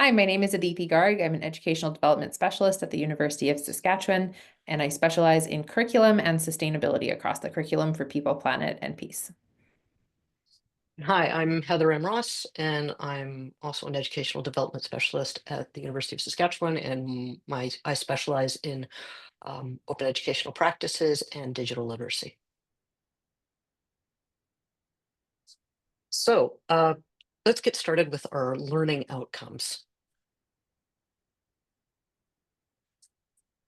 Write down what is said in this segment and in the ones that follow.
Hi, my name is Aditi Garg. I'm an educational development specialist at the University of Saskatchewan, and I specialize in curriculum and sustainability across the curriculum for people, planet, and peace. Hi, I'm Heather M. Ross, and I'm also an educational development specialist at the University of Saskatchewan, and I specialize in open educational practices and digital literacy. So let's get started with our learning outcomes.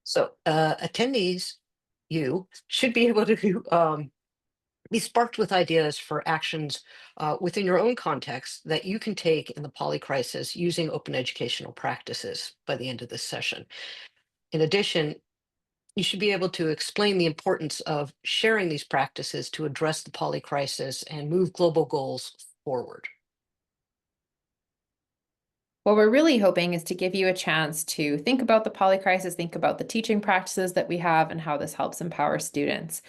So attendees, you should be able to be sparked with ideas for actions within your own context that you can take in the polycrisis using open educational practices by the end of this session. In addition, you should be able to explain the importance of sharing these practices to address the polycrisis and move global goals forward. What we're really hoping is to give you a chance to think about the polycrisis, think about the teaching practices that we have and how this helps empower students.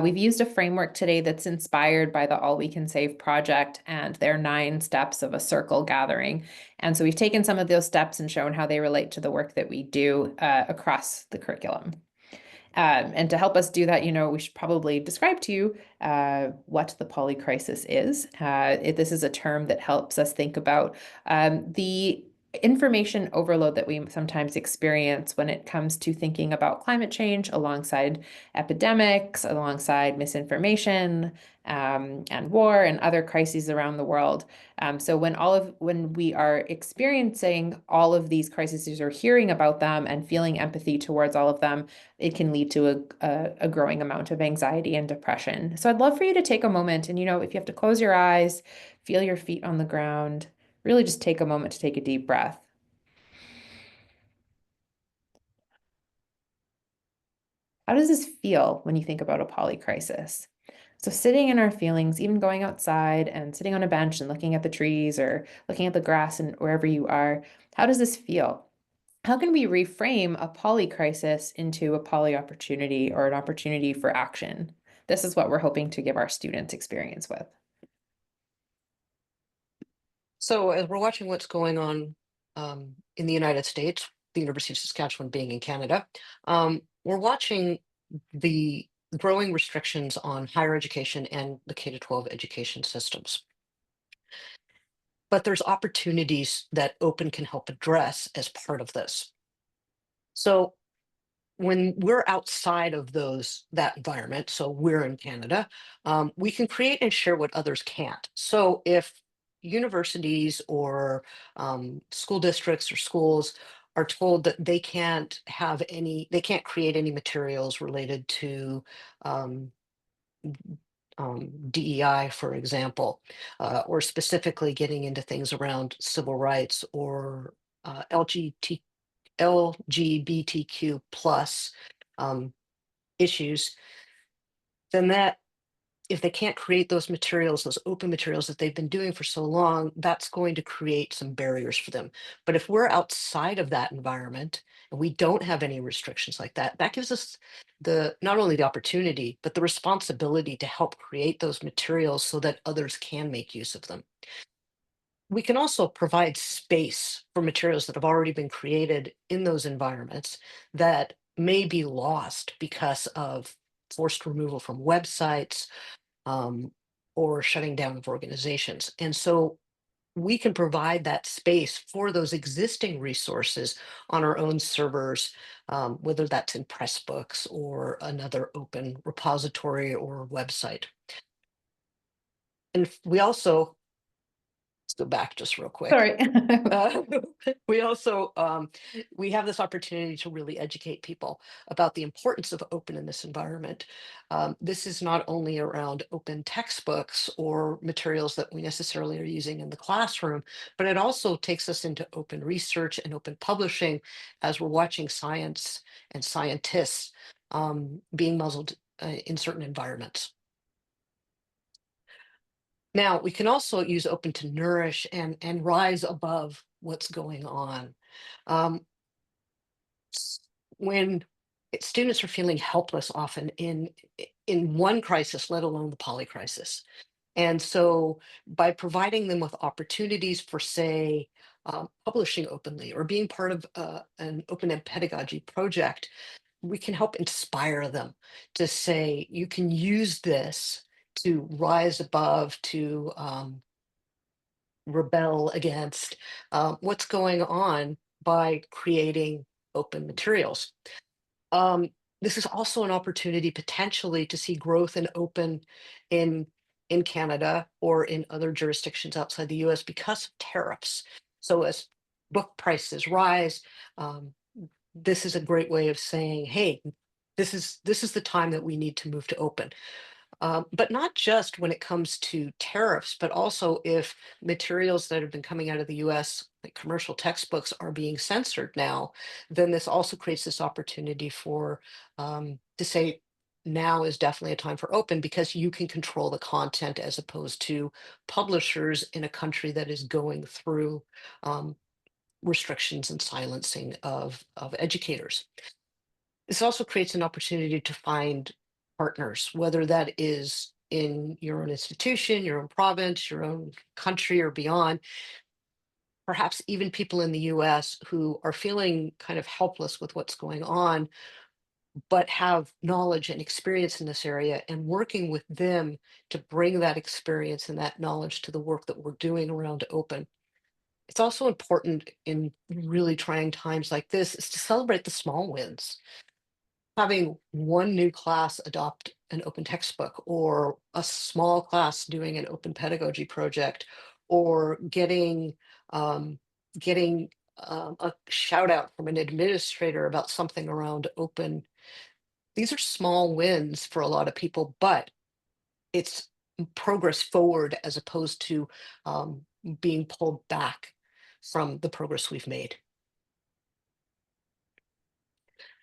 We've used a framework today that's inspired by the All We Can Save project and their 9 steps of a circle gathering. And so we've taken some of those steps and shown how they relate to the work that we do across the curriculum. And to help us do that, we should probably describe to you what the polycrisis is. This is a term that helps us think about the information overload that we sometimes experience when it comes to thinking about climate change alongside epidemics, alongside misinformation, and war and other crises around the world. So when we are experiencing all of these crises or hearing about them and feeling empathy towards all of them, it can lead to a growing amount of anxiety and depression. So I'd love for you to take a moment and, if you have to close your eyes, feel your feet on the ground, really just take a moment to take a deep breath. How does this feel when you think about a polycrisis? So sitting in our feelings, even going outside and sitting on a bench and looking at the trees or looking at the grass and wherever you are, how does this feel? How can we reframe a polycrisis into a poly opportunity or an opportunity for action? This is what we're hoping to give our students experience with. So as we're watching what's going on in the United States, the University of Saskatchewan being in Canada, we're watching the growing restrictions on higher education and the K-12 education systems. But there's opportunities that open can help address as part of this. So when we're outside of that environment, so we're in Canada, we can create and share what others can't. So if universities or school districts or schools are told that they can't create any materials related to um, DEI, for example, or specifically getting into things around civil rights or LGBTQ plus um, issues, then that if they can't create those materials, those open materials that they've been doing for so long, that's going to create some barriers for them. But if we're outside of that environment and we don't have any restrictions like that, that gives us the not only the opportunity, but the responsibility to help create those materials so that others can make use of them. We can also provide space for materials that have already been created in those environments that may be lost because of forced removal from websites um, or shutting down of organizations. And so we can provide that space for those existing resources on our own servers, whether that's in Pressbooks or another open repository or website. And we also, let's go back just real quick. Sorry. Uh, we also we have this opportunity to really educate people about the importance of open in this environment. This is not only around open textbooks or materials that we necessarily are using in the classroom, but it also takes us into open research and open publishing as we're watching science and scientists being muzzled in certain environments. Now, we can also use open to nourish and rise above what's going on. Um, s- when students are feeling helpless often in one crisis, let alone the polycrisis. And so by providing them with opportunities for, say, publishing openly or being part of an open ed pedagogy project, we can help inspire them to say, you can use this to rise above, to rebel against what's going on by creating open materials. Um, this is also an opportunity potentially to see growth in open in in Canada or in other jurisdictions outside the US because of tariffs. So as book prices rise, um, this is a great way of saying, hey, this is the time that we need to move to open. But not just when it comes to tariffs, but also if materials that have been coming out of the US, like commercial textbooks, are being censored now, then this also creates this opportunity for to say now is definitely a time for open because you can control the content as opposed to publishers in a country that is going through um, restrictions and silencing of educators. This also creates an opportunity to find partners, whether that is in your own institution, your own province, your own country, or beyond. Perhaps even people in the US who are feeling kind of helpless with what's going on, but have knowledge and experience in this area, and working with them to bring that experience and that knowledge to the work that we're doing around open. It's also important in really trying times like this is to celebrate the small wins. Having one new class adopt an open textbook, or a small class doing an open pedagogy project, or um, getting a shout out from an administrator about something around open. These are small wins for a lot of people, but it's progress forward as opposed to um, being pulled back from the progress we've made.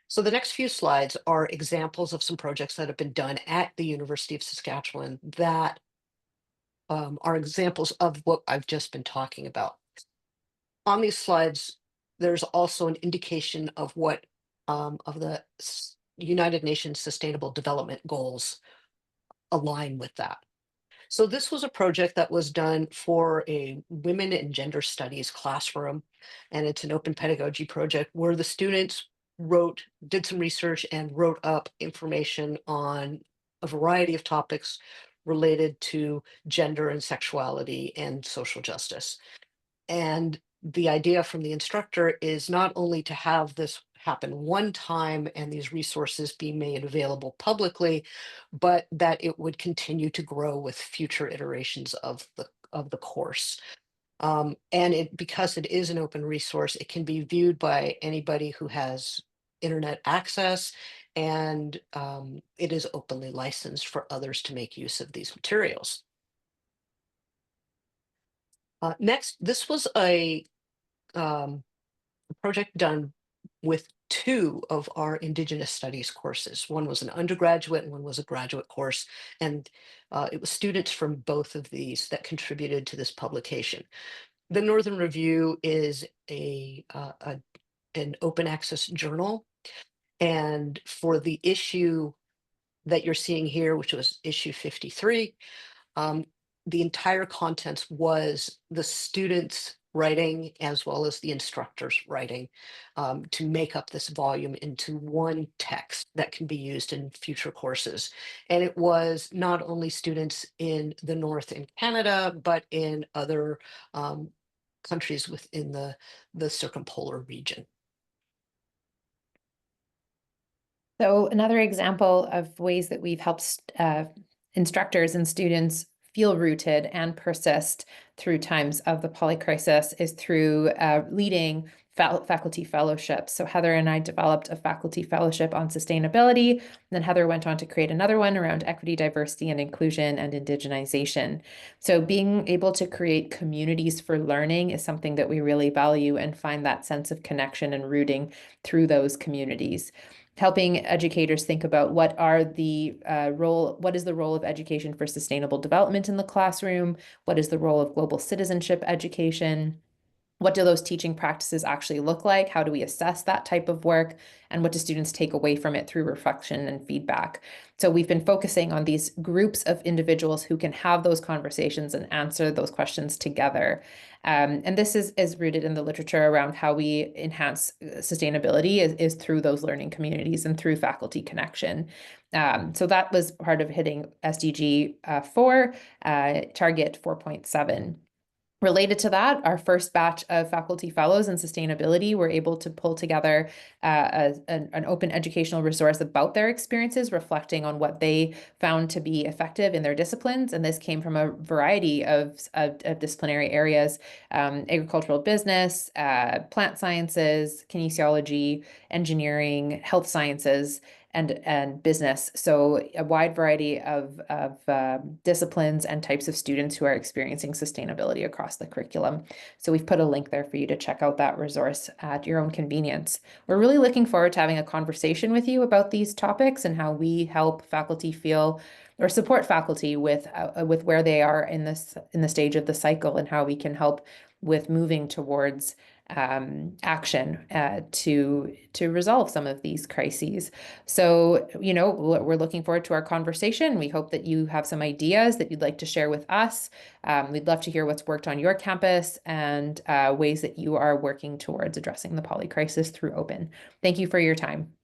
So the next few slides are examples of some projects that have been done at the University of Saskatchewan that are examples of what I've just been talking about. On these slides, there's also an indication of what of the United Nations Sustainable Development Goals align with that. So this was a project that was done for a women and gender studies classroom, and it's an open pedagogy project where the students did some research and wrote up information on a variety of topics related to gender and sexuality and social justice. And the idea from the instructor is not only to have this happen one time and these resources be made available publicly, but that it would continue to grow with future iterations of the course. And it because it is an open resource, it can be viewed by anybody who has internet access, and it is openly licensed for others to make use of these materials. Next, this was um, project done with two of our Indigenous Studies courses. One was an undergraduate and one was a graduate course. And it was students from both of these that contributed to this publication. The Northern Review is an open access journal. And for the issue that you're seeing here, which was issue 53, um, the entire contents was the students writing as well as the instructors writing to make up this volume into one text that can be used in future courses. And it was not only students in the North in Canada, but in other countries within the circumpolar region. So another example of ways that we've helped instructors and students feel rooted and persist through times of the polycrisis is through leading faculty fellowships. So Heather and I developed a faculty fellowship on sustainability. Then Heather went on to create another one around equity, diversity, and inclusion and indigenization. So being able to create communities for learning is something that we really value and find that sense of connection and rooting through those communities. Helping educators think about what is the role of education for sustainable development in the classroom? What is the role of global citizenship education? What do those teaching practices actually look like? How do we assess that type of work? And what do students take away from it through reflection and feedback? So we've been focusing on these groups of individuals who can have those conversations and answer those questions together. And this is rooted in the literature around how we enhance sustainability is through those learning communities and through faculty connection. So that was part of hitting SDG 4, target 4.7. Related to that, our first batch of faculty fellows in sustainability were able to pull together an open educational resource about their experiences, reflecting on what they found to be effective in their disciplines. And this came from a variety of disciplinary areas: agricultural business, plant sciences, kinesiology, engineering, health sciences, and business. So a wide variety of disciplines and types of students who are experiencing sustainability across the curriculum. So we've put a link there for you to check out that resource at your own convenience. We're really looking forward to having a conversation with you about these topics and how we help faculty feel or support faculty with where they are in the stage of the cycle, and how we can help with moving towards action to resolve some of these crises. So, we're looking forward to our conversation. We hope that you have some ideas that you'd like to share with us. We'd love to hear what's worked on your campus and ways that you are working towards addressing the poly crisis through open. Thank you for your time.